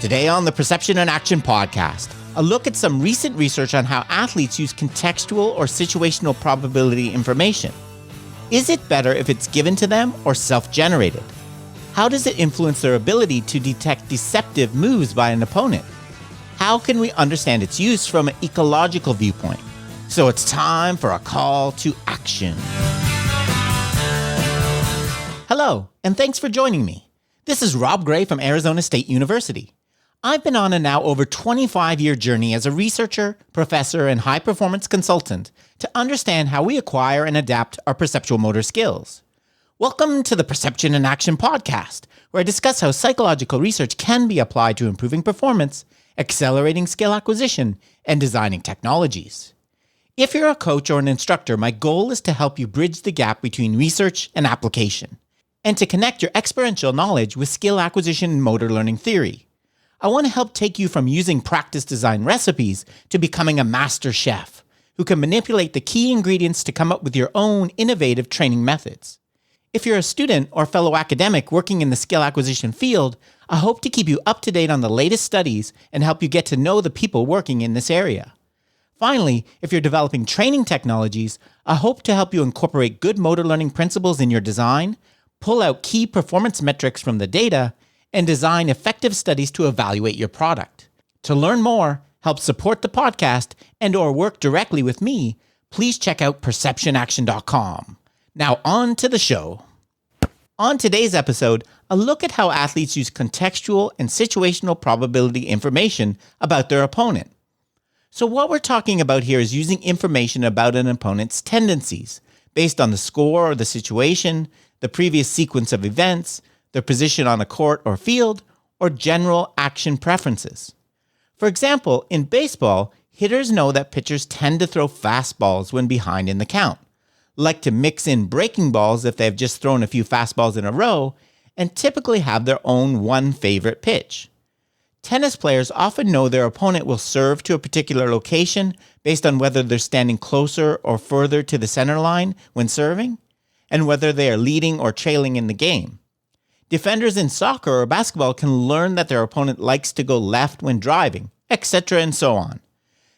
Today on the Perception and Action podcast, a look at some recent research on how athletes use contextual or situational probability information. Is it better if it's given to them or self-generated? How does it influence their ability to detect deceptive moves by an opponent? How can we understand its use from an ecological viewpoint? So it's time for a call to action. Hello, and thanks for joining me. This is Rob Gray from Arizona State University. I've been on a now over 25-year journey as a researcher, professor, and high-performance consultant to understand how we acquire and adapt our perceptual motor skills. Welcome to the Perception and Action podcast, where I discuss how psychological research can be applied to improving performance, accelerating skill acquisition, and designing technologies. If you're a coach or an instructor, my goal is to help you bridge the gap between research and application, and to connect your experiential knowledge with skill acquisition and motor learning theory. I want to help take you from using practice design recipes to becoming a master chef who can manipulate the key ingredients to come up with your own innovative training methods. If you're a student or fellow academic working in the skill acquisition field, I hope to keep you up to date on the latest studies and help you get to know the people working in this area. Finally, if you're developing training technologies, I hope to help you incorporate good motor learning principles in your design, pull out key performance metrics from the data, and design effective studies to evaluate your product. To learn more, help support the podcast, and or work directly with me, please check out perceptionaction.com. Now on to the show. On today's episode, a look at how athletes use contextual and situational probability information about their opponent. So what we're talking about here is using information about an opponent's tendencies based on the score or the situation, the previous sequence of events, their position on a court or field, or general action preferences. For example, in baseball, hitters know that pitchers tend to throw fastballs when behind in the count, like to mix in breaking balls if they've just thrown a few fastballs in a row, and typically have their own one favorite pitch. Tennis players often know their opponent will serve to a particular location based on whether they're standing closer or further to the center line when serving, and whether they are leading or trailing in the game. Defenders in soccer or basketball can learn that their opponent likes to go left when driving, etc. and so on.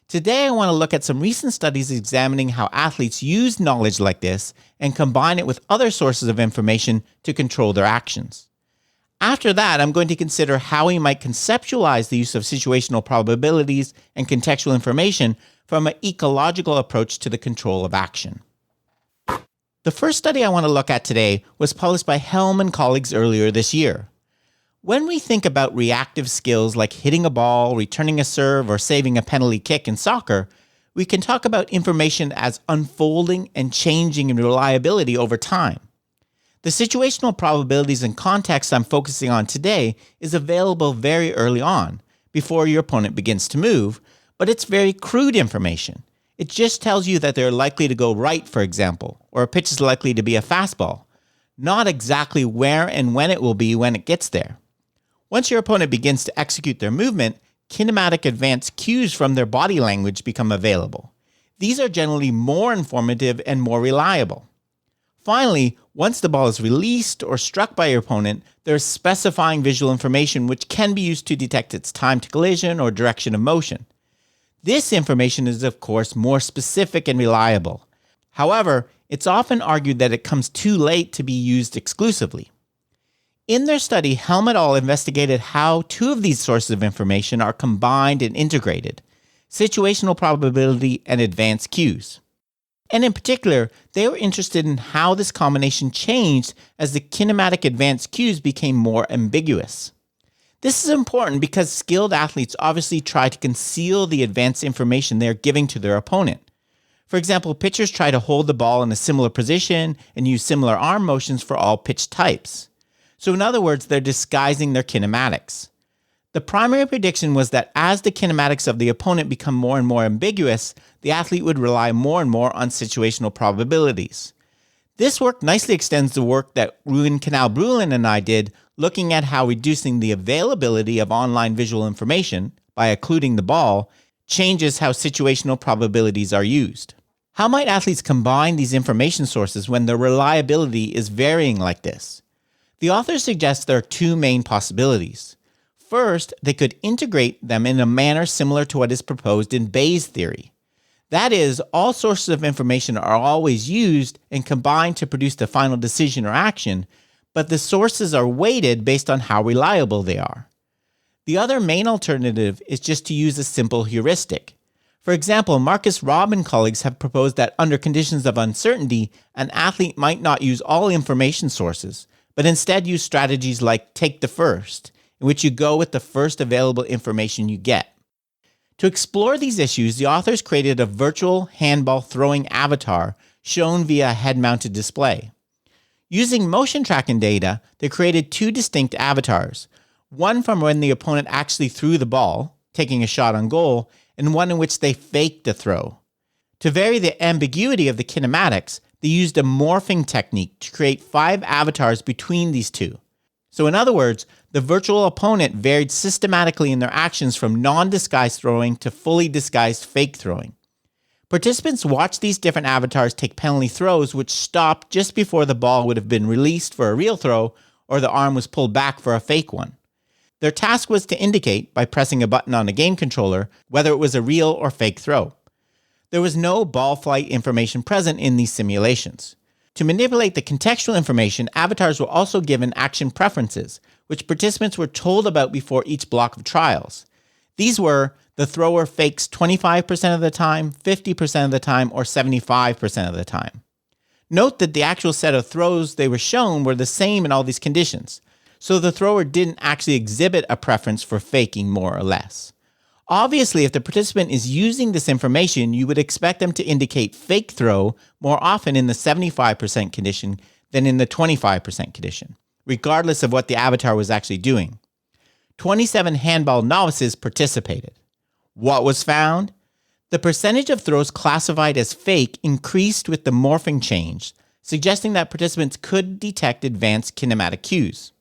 Today, I want to look at some recent studies examining how athletes use knowledge like this and combine it with other sources of information to control their actions. After that, I'm going to consider how we might conceptualize the use of situational probabilities and contextual information from an ecological approach to the control of action. The first study I want to look at today was published by Helm and colleagues earlier this year. When we think about reactive skills like hitting a ball, returning a serve, or saving a penalty kick in soccer, we can talk about information as unfolding and changing in reliability over time. The situational probabilities and context I'm focusing on today is available very early on, before your opponent begins to move, but it's very crude information. It just tells you that they're likely to go right, for example, or a pitch is likely to be a fastball, not exactly where and when it will be when it gets there. Once your opponent begins to execute their movement, kinematic advanced cues from their body language become available. These are generally more informative and more reliable. Finally, once the ball is released or struck by your opponent, there's specifying visual information which can be used to detect its time to collision or direction of motion. This information is, of course, more specific and reliable. However, it's often argued that it comes too late to be used exclusively. In their study, Helm et al. Investigated how two of these sources of information are combined and integrated: situational probability and advanced cues. And in particular, they were interested in how this combination changed as the kinematic advanced cues became more ambiguous. This is important because skilled athletes obviously try to conceal the advanced information they are giving to their opponent. For example, pitchers try to hold the ball in a similar position and use similar arm motions for all pitch types. So in other words, they're disguising their kinematics. The primary prediction was that as the kinematics of the opponent become more and more ambiguous, the athlete would rely more and more on situational probabilities. This work nicely extends the work that Ruin Canal-Brulin and I did looking at how reducing the availability of online visual information by occluding the ball changes how situational probabilities are used. How might athletes combine these information sources when their reliability is varying like this? The authors suggest there are two main possibilities. First, they could integrate them in a manner similar to what is proposed in Bayes' theory. That is, all sources of information are always used and combined to produce the final decision or action, but the sources are weighted based on how reliable they are. The other main alternative is just to use a simple heuristic. For example, Marcus Robb and colleagues have proposed that under conditions of uncertainty, an athlete might not use all information sources, but instead use strategies like take the first, in which you go with the first available information you get. To explore these issues, the authors created a virtual handball throwing avatar shown via a head-mounted display. Using motion tracking data, they created two distinct avatars, one from when the opponent actually threw the ball, taking a shot on goal, and one in which they faked the throw. To vary the ambiguity of the kinematics, they used a morphing technique to create 5 avatars between these two. So in other words, the virtual opponent varied systematically in their actions from non-disguised throwing to fully disguised fake throwing. Participants watched these different avatars take penalty throws which stopped just before the ball would have been released for a real throw or the arm was pulled back for a fake one. Their task was to indicate, by pressing a button on a game controller, whether it was a real or fake throw. There was no ball flight information present in these simulations. To manipulate the contextual information, avatars were also given action preferences, which participants were told about before each block of trials. These were the thrower fakes 25% of the time, 50% of the time, or 75% of the time. Note that the actual set of throws they were shown were the same in all these conditions, so the thrower didn't actually exhibit a preference for faking more or less. Obviously, if the participant is using this information, you would expect them to indicate fake throw more often in the 75% condition than in the 25% condition, regardless of what the avatar was actually doing. 27 handball novices participated. What was found? The percentage of throws classified as fake increased with the morphing change, suggesting that participants could detect advanced kinematic cues.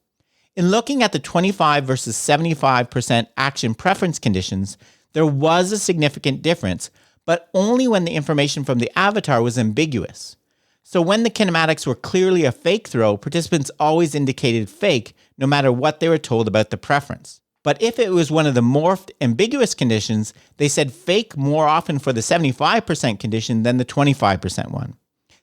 In looking at the 25 versus 75% action preference conditions, there was a significant difference, but only when the information from the avatar was ambiguous. So when the kinematics were clearly a fake throw, participants always indicated fake no matter what they were told about the preference. But if it was one of the morphed ambiguous conditions, they said fake more often for the 75% condition than the 25% one.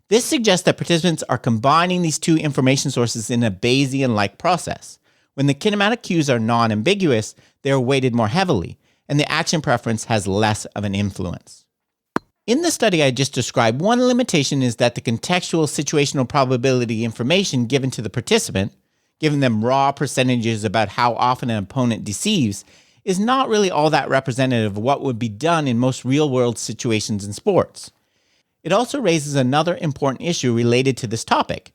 This suggests that participants are combining these two information sources in a Bayesian-like process. When the kinematic cues are non-ambiguous, they are weighted more heavily, and the action preference has less of an influence. In the study I just described, one limitation is that the contextual situational probability information given to the participant, giving them raw percentages about how often an opponent deceives, is not really all that representative of what would be done in most real-world situations in sports. It also raises another important issue related to this topic.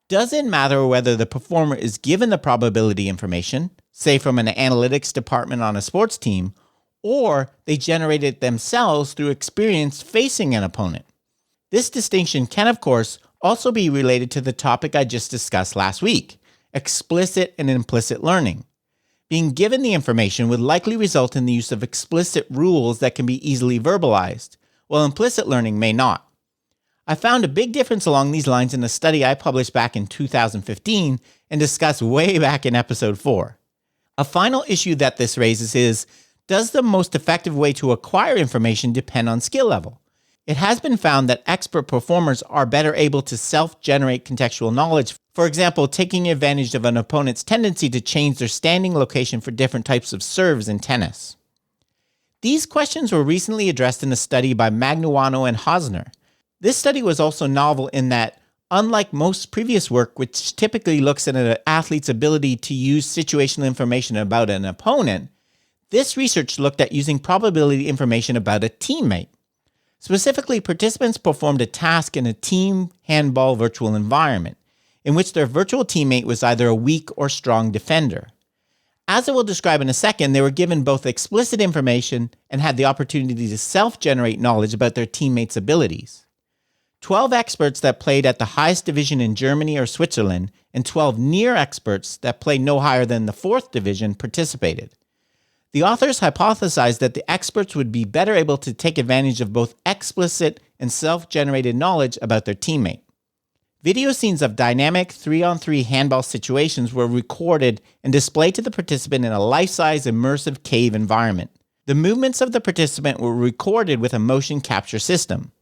Does it matter whether the performer is given the probability information, say from an analytics department on a sports team, or they generate it themselves through experience facing an opponent? This distinction can, of course, also be related to the topic I just discussed last week, explicit and implicit learning. Being given the information would likely result in the use of explicit rules that can be easily verbalized, while implicit learning may not. I found a big difference along these lines in a study I published back in 2015 and discussed way back in episode 4. A final issue that this raises is, does the most effective way to acquire information depend on skill level? It has been found that expert performers are better able to self-generate contextual knowledge, for example, taking advantage of an opponent's tendency to change their standing location for different types of serves in tennis. These questions were recently addressed in a study by Magnuano and Hosner. This study was also novel in that, unlike most previous work which typically looks at an athlete's ability to use situational information about an opponent, this research looked at using probability information about a teammate. Specifically, participants performed a task in a team handball virtual environment, in which their virtual teammate was either a weak or strong defender. As I will describe in a second, they were given both explicit information and had the opportunity to self-generate knowledge about their teammates' abilities. 12 experts that played at the highest division in Germany or Switzerland, and 12 near experts that played no higher than the 4th division participated. The authors hypothesized that the experts would be better able to take advantage of both explicit and self-generated knowledge about their teammate. Video scenes of dynamic 3-on-3 handball situations were recorded and displayed to the participant in a life-size immersive cave environment. The movements of the participant were recorded with a motion capture system.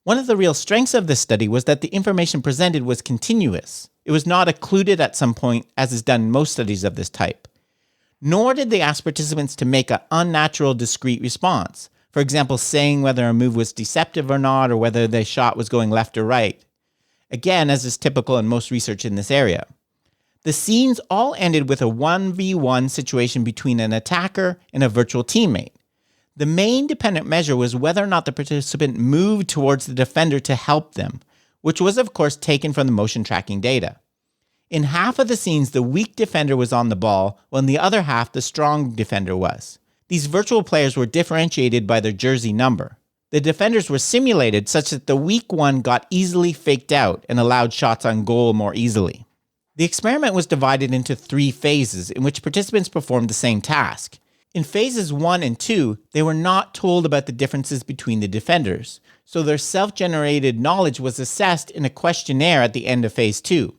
One of the real strengths of this study was that the information presented was continuous. It was not occluded at some point, as is done in most studies of this type. Nor did they ask participants to make an unnatural discrete response. For example, saying whether a move was deceptive or not, or whether the shot was going left or right. Again, as is typical in most research in this area. The scenes all ended with a 1v1 situation between an attacker and a virtual teammate. The main dependent measure was whether or not the participant moved towards the defender to help them, which was of course taken from the motion tracking data. In half of the scenes, the weak defender was on the ball, while in the other half, the strong defender was. These virtual players were differentiated by their jersey number. The defenders were simulated such that the weak one got easily faked out and allowed shots on goal more easily. The experiment was divided into 3 phases in which participants performed the same task. In phases 1 and 2, they were not told about the differences between the defenders, so their self-generated knowledge was assessed in a questionnaire at the end of phase 2.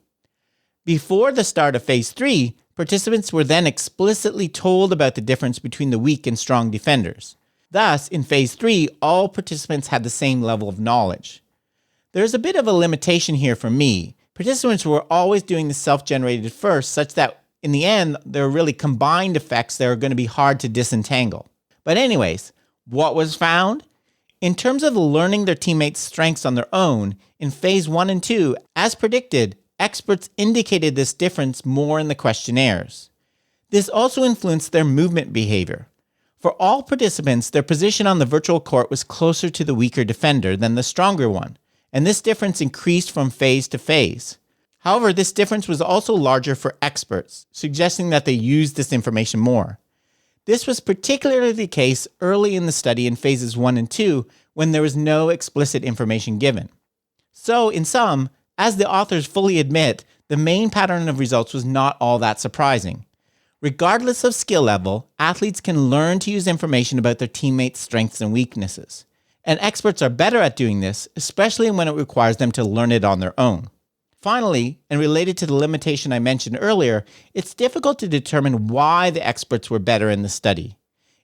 Before the start of phase 3, participants were then explicitly told about the difference between the weak and strong defenders. Thus, in phase 3, all participants had the same level of knowledge. There's a bit of a limitation here for me. Participants were always doing the self-generated first, such that in the end, there are really combined effects that are going to be hard to disentangle. But anyways, what was found? In terms of learning their teammates' strengths on their own, in phase 1 and 2, as predicted, experts indicated this difference more in the questionnaires. This also influenced their movement behavior. For all participants, their position on the virtual court was closer to the weaker defender than the stronger one, and this difference increased from phase to phase. However, this difference was also larger for experts, suggesting that they used this information more. This was particularly the case early in the study in phases 1 and 2, when there was no explicit information given. So, in sum, as the authors fully admit, the main pattern of results was not all that surprising. Regardless of skill level, athletes can learn to use information about their teammates' strengths and weaknesses. And experts are better at doing this, especially when it requires them to learn it on their own. Finally, and related to the limitation I mentioned earlier, it's difficult to determine why the experts were better in the study.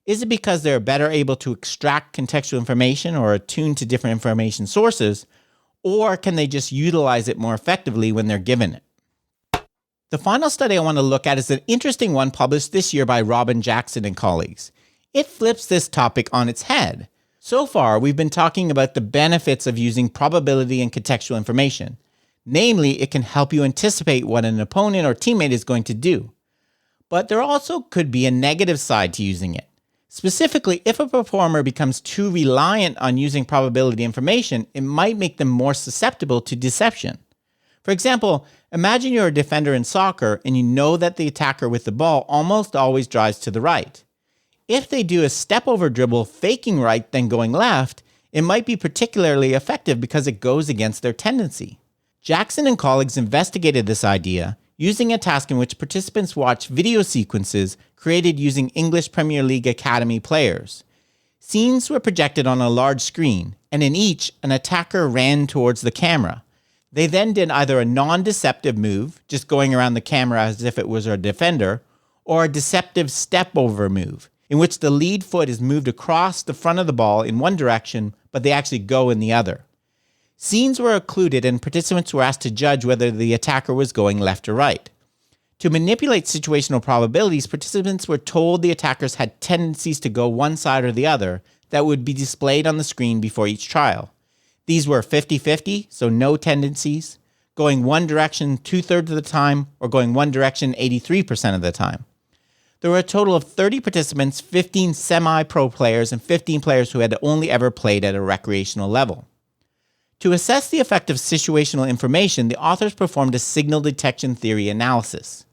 Is it because they're better able to extract contextual information or attune to different information sources, or can they just utilize it more effectively when they're given it? The final study I want to look at is an interesting one published this year by Robin Jackson and colleagues. It flips this topic on its head. So far, we've been talking about the benefits of using probability and contextual information. Namely, it can help you anticipate what an opponent or teammate is going to do. But there also could be a negative side to using it. Specifically, if a performer becomes too reliant on using probability information, it might make them more susceptible to deception. For example, imagine you're a defender in soccer and you know that the attacker with the ball almost always drives to the right. If they do a step-over dribble faking right then going left, it might be particularly effective because it goes against their tendency. Jackson and colleagues investigated this idea using a task in which participants watch video sequences created using English Premier League Academy players. Scenes were projected on a large screen, and in each, an attacker ran towards the camera. They then did either a non-deceptive move, just going around the camera as if it was a defender, or a deceptive step-over move, in which the lead foot is moved across the front of the ball in one direction, but they actually go in the other. Scenes were occluded and participants were asked to judge whether the attacker was going left or right. To manipulate situational probabilities, participants were told the attackers had tendencies to go one side or the other that would be displayed on the screen before each trial. These were 50-50, so no tendencies, going one direction 2/3 of the time, or going one direction 83% of the time. There were a total of 30 participants, 15 semi-pro players, and 15 players who had only ever played at a recreational level. To assess the effect of situational information, the authors performed a signal detection theory analysis.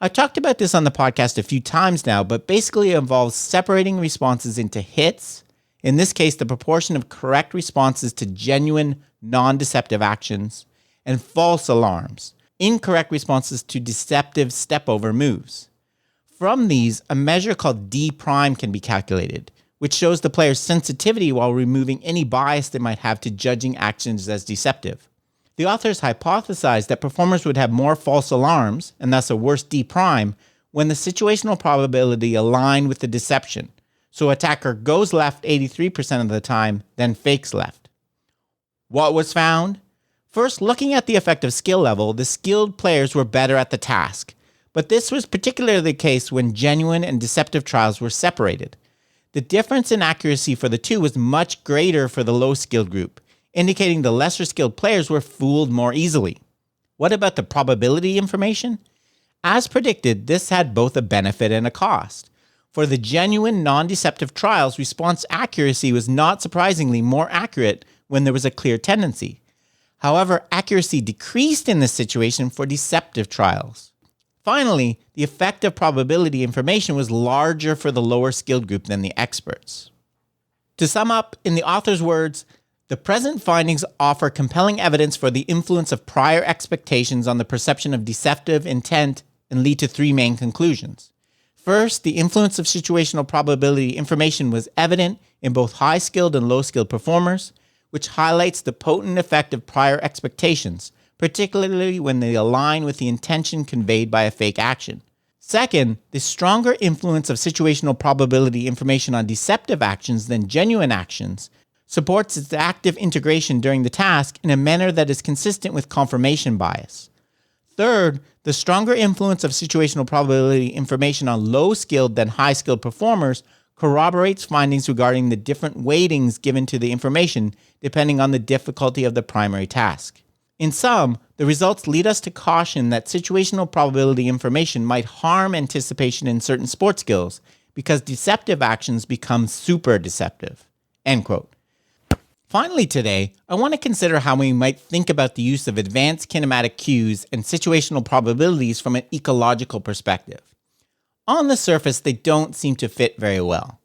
I've talked about this on the podcast a few times now, but basically it involves separating responses into hits, in this case the proportion of correct responses to genuine, non-deceptive actions, and false alarms, incorrect responses to deceptive step-over moves. From these, a measure called D' can be calculated, which shows the player's sensitivity while removing any bias they might have to judging actions as deceptive. The authors hypothesized that performers would have more false alarms, and thus a worse D prime, when the situational probability aligned with the deception. So attacker goes left 83% of the time, then fakes left. What was found? First, looking at the effective skill level, the skilled players were better at the task. But this was particularly the case when genuine and deceptive trials were separated. The difference in accuracy for the two was much greater for the low-skilled group, indicating the lesser-skilled players were fooled more easily. What about the probability information? As predicted, this had both a benefit and a cost. For the genuine, non-deceptive trials, response accuracy was not surprisingly more accurate when there was a clear tendency. However, accuracy decreased in this situation for deceptive trials. Finally, the effective probability information was larger for the lower skilled group than the experts. To sum up, in the author's words, the present findings offer compelling evidence for the influence of prior expectations on the perception of deceptive intent and lead to three main conclusions. First, the influence of situational probability information was evident in both high-skilled and low-skilled performers, which highlights the potent effect of prior expectations, particularly when they align with the intention conveyed by a fake action. Second, the stronger influence of situational probability information on deceptive actions than genuine actions supports its active integration during the task in a manner that is consistent with confirmation bias. Third, the stronger influence of situational probability information on low-skilled than high-skilled performers corroborates findings regarding the different weightings given to the information depending on the difficulty of the primary task. In sum, the results lead us to caution that situational probability information might harm anticipation in certain sport skills because deceptive actions become super deceptive. End quote. Finally today, I want to consider how we might think about the use of advanced kinematic cues and situational probabilities from an ecological perspective. On the surface, they don't seem to fit very well.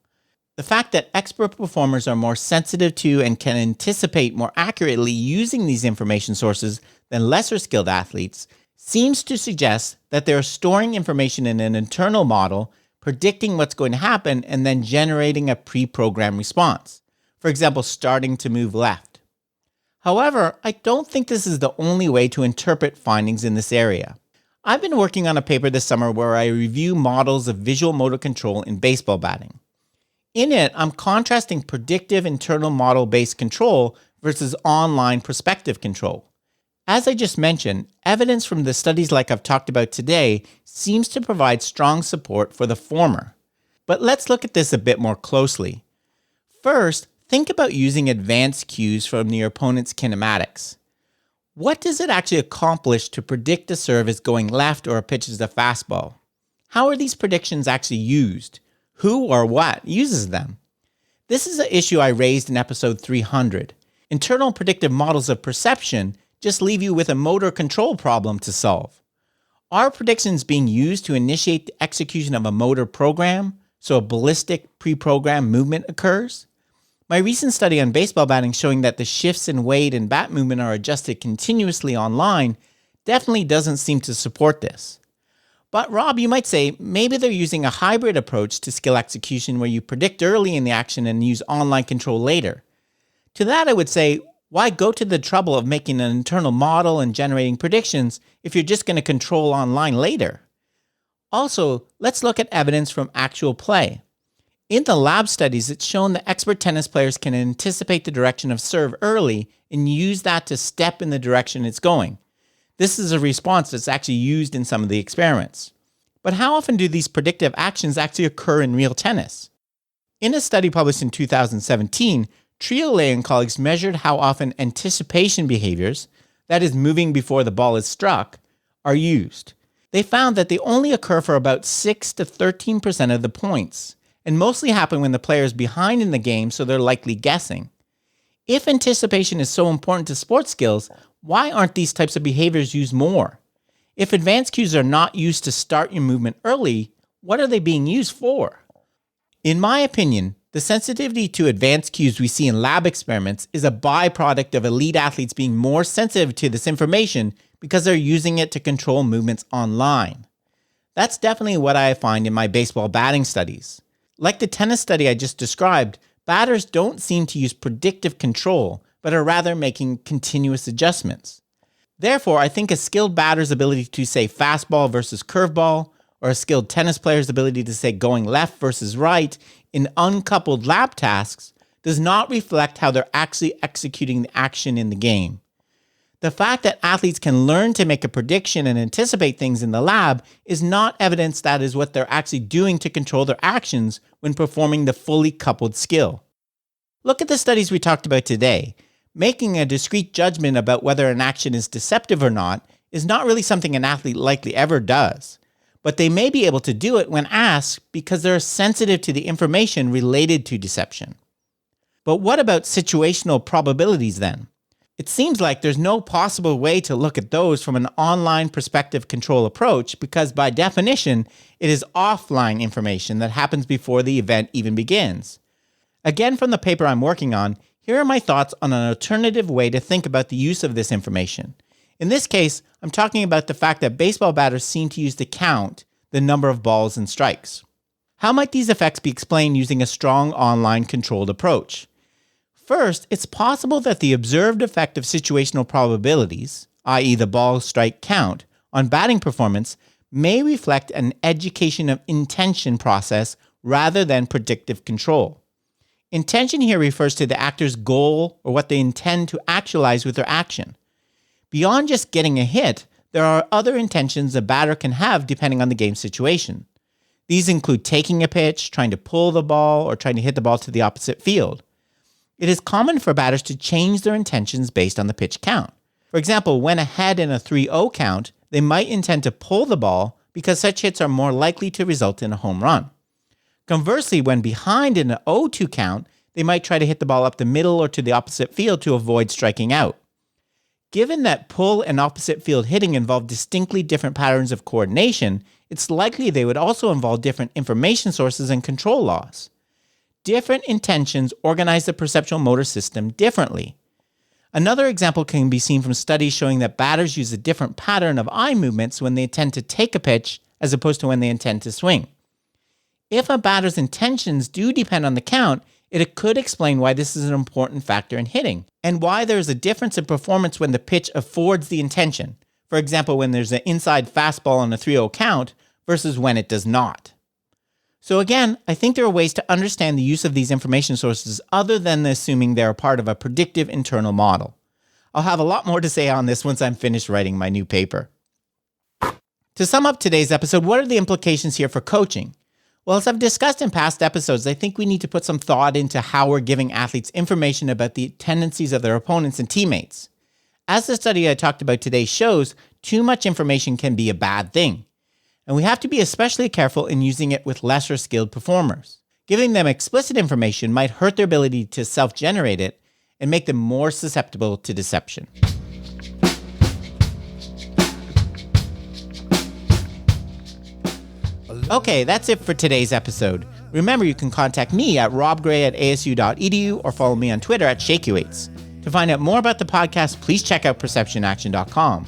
The fact that expert performers are more sensitive to and can anticipate more accurately using these information sources than lesser skilled athletes seems to suggest that they are storing information in an internal model, predicting what's going to happen, and then generating a pre-programmed response. For example, starting to move left. However, I don't think this is the only way to interpret findings in this area. I've been working on a paper this summer where I review models of visual motor control in baseball batting. In it, I'm contrasting predictive internal model-based control versus online prospective control. As I just mentioned, evidence from the studies like I've talked about today seems to provide strong support for the former. But let's look at this a bit more closely. First, think about using advanced cues from your opponent's kinematics. What does it actually accomplish to predict a serve is going left or a pitch is a fastball? How are these predictions actually used? Who or what uses them? This is an issue I raised in episode 300. Internal predictive models of perception just leave you with a motor control problem to solve. Are predictions being used to initiate the execution of a motor program, so a ballistic pre-programmed movement occurs? My recent study on baseball batting showing that the shifts in weight and bat movement are adjusted continuously online definitely doesn't seem to support this. But Rob, you might say, maybe they're using a hybrid approach to skill execution where you predict early in the action and use online control later. To that I would say, why go to the trouble of making an internal model and generating predictions if you're just going to control online later? Also, let's look at evidence from actual play. In the lab studies, it's shown that expert tennis players can anticipate the direction of serve early and use that to step in the direction it's going. This is a response that's actually used in some of the experiments. But how often do these predictive actions actually occur in real tennis? In a study published in 2017, Triolet and colleagues measured how often anticipation behaviors, that is moving before the ball is struck, are used. They found that they only occur for about 6 to 13% of the points, and mostly happen when the player is behind in the game, so they're likely guessing. If anticipation is so important to sports skills, why aren't these types of behaviors used more? If advanced cues are not used to start your movement early, what are they being used for? In my opinion, the sensitivity to advanced cues we see in lab experiments is a byproduct of elite athletes being more sensitive to this information because they're using it to control movements online. That's definitely what I find in my baseball batting studies. Like the tennis study I just described, batters don't seem to use predictive control, but are rather making continuous adjustments. Therefore, I think a skilled batter's ability to say fastball versus curveball, or a skilled tennis player's ability to say going left versus right in uncoupled lab tasks does not reflect how they're actually executing the action in the game. The fact that athletes can learn to make a prediction and anticipate things in the lab is not evidence that is what they're actually doing to control their actions when performing the fully coupled skill. Look at the studies we talked about today. Making a discrete judgment about whether an action is deceptive or not is not really something an athlete likely ever does, but they may be able to do it when asked because they're sensitive to the information related to deception. But what about situational probabilities then? It seems like there's no possible way to look at those from an online perspective control approach because by definition, it is offline information that happens before the event even begins. Again, from the paper I'm working on, here are my thoughts on an alternative way to think about the use of this information. In this case, I'm talking about the fact that baseball batters seem to use to count the number of balls and strikes. How might these effects be explained using a strong online controlled approach? First, it's possible that the observed effect of situational probabilities, i.e. the ball strike count, on batting performance may reflect an education of intention process rather than predictive control. Intention here refers to the actor's goal or what they intend to actualize with their action. Beyond just getting a hit, there are other intentions a batter can have depending on the game situation. These include taking a pitch, trying to pull the ball, or trying to hit the ball to the opposite field. It is common for batters to change their intentions based on the pitch count. For example, when ahead in a 3-0 count, they might intend to pull the ball because such hits are more likely to result in a home run. Conversely, when behind in an 0-2 count, they might try to hit the ball up the middle or to the opposite field to avoid striking out. Given that pull and opposite field hitting involve distinctly different patterns of coordination, it's likely they would also involve different information sources and control laws. Different intentions organize the perceptual motor system differently. Another example can be seen from studies showing that batters use a different pattern of eye movements when they intend to take a pitch as opposed to when they intend to swing. If a batter's intentions do depend on the count, it could explain why this is an important factor in hitting, and why there is a difference in performance when the pitch affords the intention. For example, when there's an inside fastball on a 3-0 count versus when it does not. So again, I think there are ways to understand the use of these information sources other than assuming they're a part of a predictive internal model. I'll have a lot more to say on this once I'm finished writing my new paper. To sum up today's episode, what are the implications here for coaching? Well, as I've discussed in past episodes, I think we need to put some thought into how we're giving athletes information about the tendencies of their opponents and teammates. As the study I talked about today shows, too much information can be a bad thing. And we have to be especially careful in using it with lesser skilled performers. Giving them explicit information might hurt their ability to self-generate it and make them more susceptible to deception. Okay, that's it for today's episode. Remember, you can contact me at robgray@asu.edu or follow me on Twitter at ShakyWeights. To find out more about the podcast, please check out perceptionaction.com.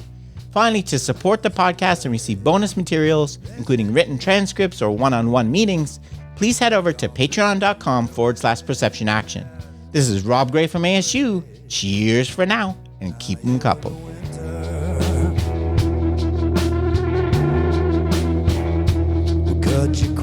Finally, to support the podcast and receive bonus materials, including written transcripts or one-on-one meetings, please head over to patreon.com/perceptionaction. This is Rob Gray from ASU. Cheers for now, and keep them coupled. Cut you